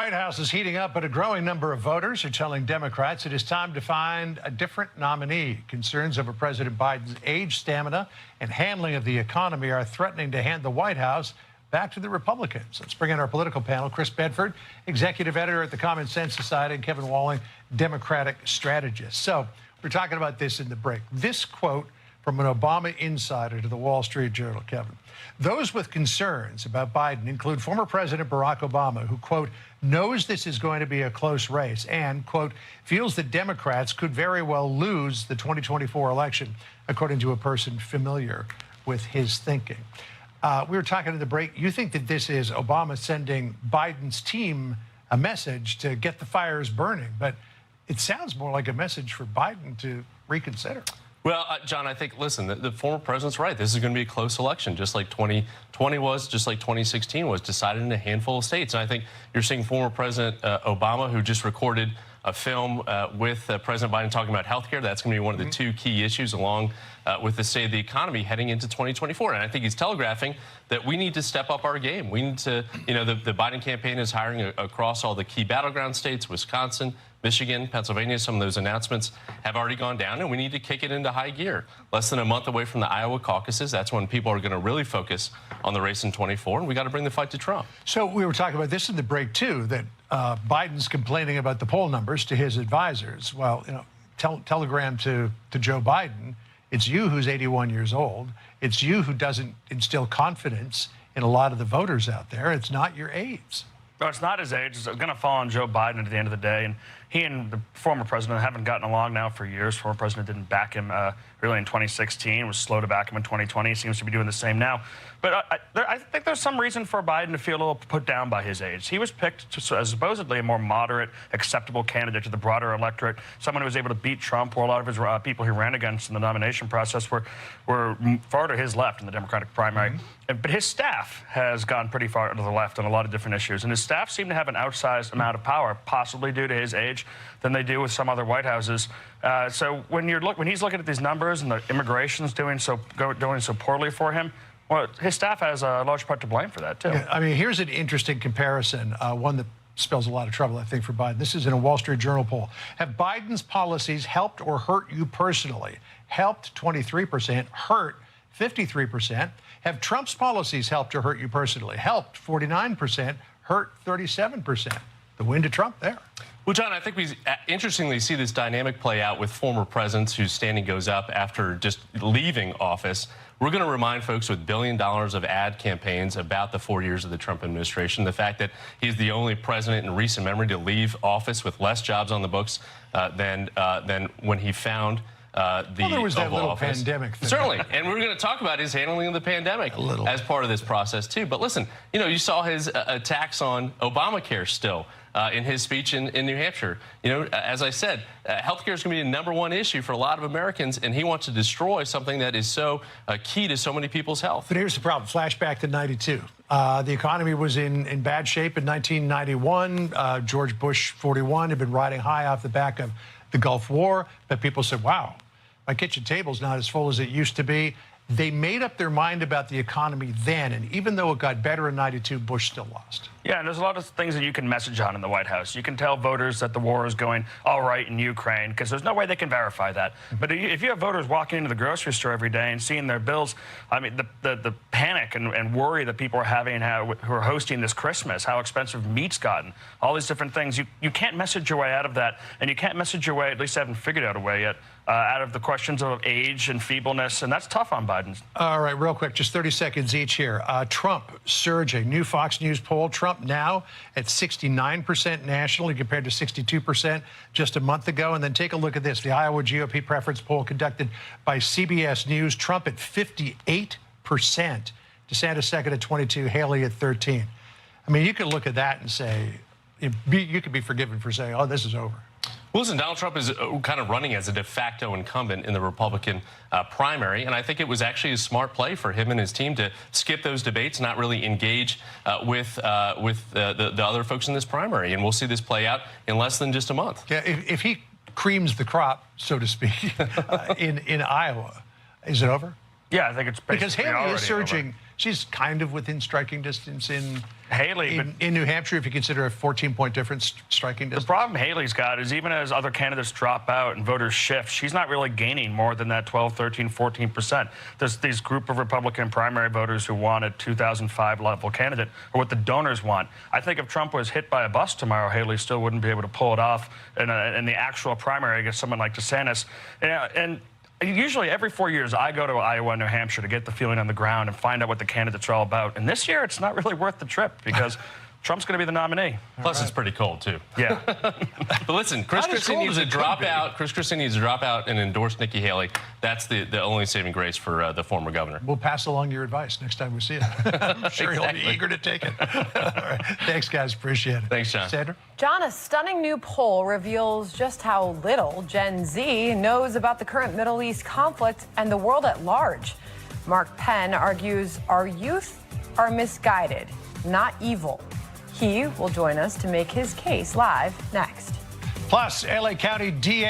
White House is heating up, but a growing number of voters are telling Democrats it is time to find a different nominee. Concerns over President Biden's age, stamina, and handling of the economy are threatening to hand the White House back to the Republicans. Let's bring in our political panel. Chris Bedford, executive editor at the Common Sense Society, and Kevin Walling, Democratic strategist. So we're talking about this in the break. This quote from an Obama insider to the Wall Street Journal, Kevin. Those with concerns about Biden include former President Barack Obama, who, quote, knows this is going to be a close race and, quote, feels that Democrats could very well lose the 2024 election, according to a person familiar with his thinking. We were talking in the break. You think that this is Obama sending Biden's team a message to get the fires burning, but it sounds more like a message for Biden to reconsider. Well, John, I think, listen, the former president's right. This is going to be a close election, just like 2020 was, just like 2016 was, decided in a handful of states. And I think you're seeing former President Obama, who just recorded a film with President Biden talking about health care. That's going to be one of the two key issues, along with the state of the economy heading into 2024. And I think he's telegraphing that we need to step up our game. We need to, you know, the Biden campaign is hiring across all the key battleground states, Wisconsin, Michigan, Pennsylvania. Some of those announcements have already gone down, and we need to kick it into high gear. Less than a month away from the Iowa caucuses. That's when people are going to really focus on the race in 24, and we got to bring the fight to Trump. So we were talking about this in the break, too, that Biden's complaining about the poll numbers to his advisors. Well, you know, telegram to Joe Biden, it's you who's 81 years old. It's you who doesn't instill confidence in a lot of the voters out there. It's not your aides. No, it's not his age. It's going to fall on Joe Biden at the end of the day. And he and the former president haven't gotten along now for years. Former president didn't back him really in 2016, was slow to back him in 2020. He seems to be doing the same now. But I think there's some reason for Biden to feel a little put down by his age. He was picked as supposedly a more moderate, acceptable candidate to the broader electorate, someone who was able to beat Trump, where a lot of his people he ran against in the nomination process were far to his left in the Democratic primary. But his staff has gone pretty far to the left on a lot of different issues. And his staff seem to have an outsized amount of power, possibly due to his age, than they do with some other White Houses. So when he's looking at these numbers and the immigration's doing so poorly for him, well, his staff has a large part to blame for that, too. Yeah, I mean, here's an interesting comparison, one that spells a lot of trouble, I think, for Biden. This is in a Wall Street Journal poll. Have Biden's policies helped or hurt you personally? Helped, 23%. Hurt, 53%. Have Trump's policies helped or hurt you personally? Helped, 49%. Hurt, 37%. The win to Trump there. Well, John, I think we interestingly see this dynamic play out with former presidents whose standing goes up after just leaving office. We're going to remind folks with $1 billion of ad campaigns about the 4 years of the Trump administration, the fact that he's the only president in recent memory to leave office with less jobs on the books than when he found there was that little office. Pandemic thing. Certainly, and we're going to talk about his handling of the pandemic as part of this process too. But listen, you know, you saw his attacks on Obamacare still in his speech in New Hampshire. You know, as I said, healthcare is going to be the #1 issue for a lot of Americans, and he wants to destroy something that is so key to so many people's health. But here's the problem. Flashback to 92. The economy was in bad shape in 1991. George Bush 41 had been riding high off the back of the Gulf War, but people said, wow, my kitchen table's not as full as it used to be. They made up their mind about the economy then, and even though it got better in 92, Bush still lost. Yeah, and there's a lot of things that you can message on in the White House. You can tell voters that the war is going all right in Ukraine, because there's no way they can verify that. But if you have voters walking into the grocery store every day and seeing their bills, I mean, the panic and worry that people are having who are hosting this Christmas, how expensive meat's gotten, all these different things, you can't message your way out of that, and you can't message your way, at least haven't figured out a way yet, out of the questions of age and feebleness, and that's tough on Biden. All right, real quick, just 30 seconds each here. Trump surging. New Fox News poll, Trump now at 69% nationally compared to 62% just a month ago. And then take a look at this, the Iowa GOP preference poll conducted by CBS News. Trump at 58%, DeSantis second at 22%, Haley at 13%. I mean, you could look at that and say, you could be forgiven for saying, oh, this is over. Well, listen, Donald Trump is kind of running as a de facto incumbent in the Republican primary, and I think it was actually a smart play for him and his team to skip those debates, not really engage with the other folks in this primary, and we'll see this play out in less than just a month. Yeah, if he creams the crop, so to speak, in Iowa, is it over? Yeah, I think it's because Haley is She's kind of within striking distance in Haley, in New Hampshire, if you consider a 14-point difference striking distance. the problem Haley's got is even as other candidates drop out and voters shift, she's not really gaining more than that 12, 13, 14%. There's these group of Republican primary voters who want a 2005 level candidate, or what the donors want. I think if Trump was hit by a bus tomorrow, Haley still wouldn't be able to pull it off in the actual primary against someone like DeSantis. And usually every 4 years, I go to Iowa and New Hampshire to get the feeling on the ground and find out what the candidates are all about. And this year, it's not really worth the trip because Trump's going to be the nominee. Plus, it's pretty cold, too. Yeah. But listen, Chris Not as Christie cold needs as to it could drop be. out. Chris Christie needs to drop out and endorse Nikki Haley. That's the only saving grace for the former governor. We'll pass along your advice next time we see it. I'm sure he'll be eager to take it. All right. Thanks, guys. Appreciate it. Thanks, John. Sandra? John, a stunning new poll reveals just how little Gen Z knows about the current Middle East conflict and the world at large. Mark Penn argues our youth are misguided, not evil. He will join us to make his case live next. Plus, LA County DA